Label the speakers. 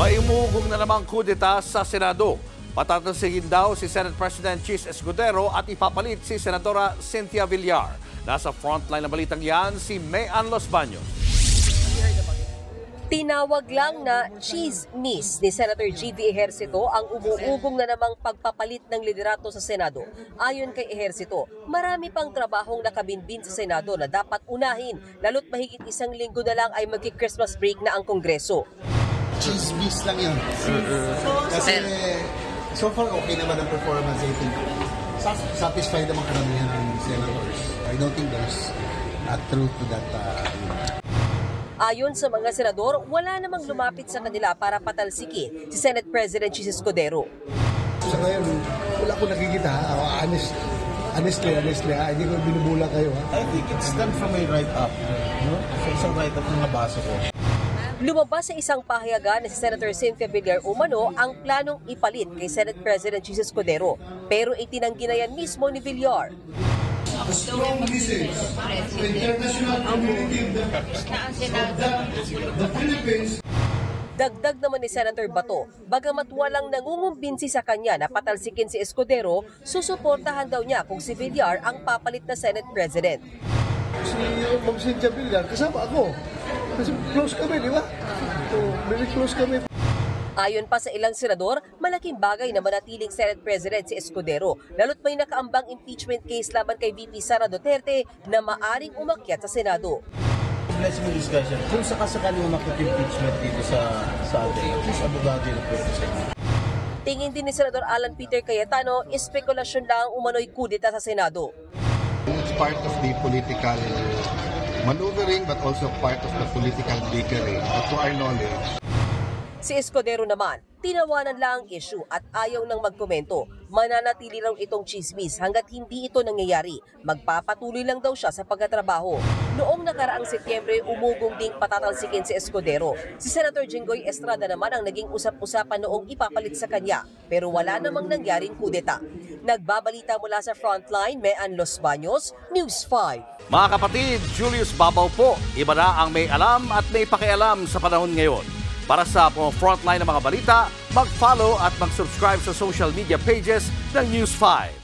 Speaker 1: May umuugong na namang kudeta sa Senado. Patatalsigin daw si Senate President Chis Escudero at ipapalit si Senadora Cynthia Villar. Nasa frontline ng balitang yan si Mayan Los Baños.
Speaker 2: Tinawag lang na chismis ni Senator G.V. Ejercito ang umuugong na namang pagpapalit ng liderato sa Senado. Ayon kay Ejercito, marami pang trabahong nakabinbin sa Senado na dapat unahin, lalo't mahigit isang linggo na lang ay magki-Christmas break na ang Kongreso.
Speaker 3: Chismis lang yun. Kasi so far okay naman ang performance. I think satisfied naman karamihan ng senators. I don't think there's a truth to that.
Speaker 2: Ayon sa mga senador, wala namang lumapit sa kanila para patalsikin si Senate President Chis Escudero.
Speaker 3: Sa ngayon, wala ko nakikita. Honestly, hindi ko binubula kayo.
Speaker 4: I think it's done from a write-up. No? So, isang write-up ng nabasa ko.
Speaker 2: Lumabas sa isang pahayagan na si Senator Cynthia Villar umano ang planong ipalit kay Senate President Chis Escudero. Pero itinanggi na yan mismo ni Villar.
Speaker 5: Strong message to international community the Philippines.
Speaker 2: Dagdag naman ni Senator Bato, bagamat walang nangungumbinsi sa kanya na patalsikin si Escudero, susuportahan daw niya kung si Villar ang papalit na Senate President.
Speaker 3: Si Ma'am Cynthia Villar, kasama ako. Kasi close kami, di ba? Very close kami.
Speaker 2: Ayon pa sa ilang senador, malaking bagay na manatiling Senate President si Escudero, lalo't may nakaambang impeachment case laban kay VP Sara Duterte na maaring umakyat sa Senado.
Speaker 4: Let's move discussion. Kung sakasakali umakyat yung impeachment dito sa atin, please abogado yung pwede sa inyo.
Speaker 2: Tingin din ni Senador Alan Peter Cayetano, espekulasyon lang umano'y kudeta sa Senado.
Speaker 6: It's part of the political maneuvering but also part of the political bickering. But to our knowledge,
Speaker 2: si Escudero naman, tinawanan lang ang issue at ayaw nang magkomento. Mananatili raw itong chismis hanggat hindi ito nangyayari. Magpapatuloy lang daw siya sa pagtatrabaho. Noong nakaraang Setyembre, umugong ding patatalsikin si Escudero. Si Senator Jinggoy Estrada naman ang naging usap-usapan noong ipapalit sa kanya. Pero wala namang nangyaring kudeta. Nagbabalita mula sa Frontline, Mayan Los Baños, News 5.
Speaker 1: Mga kapatid, Julius Babaw po. Iba na ang may alam at may pakialam sa panahon ngayon. Para sa frontline ng mga balita, mag-follow at mag-subscribe sa social media pages ng News 5.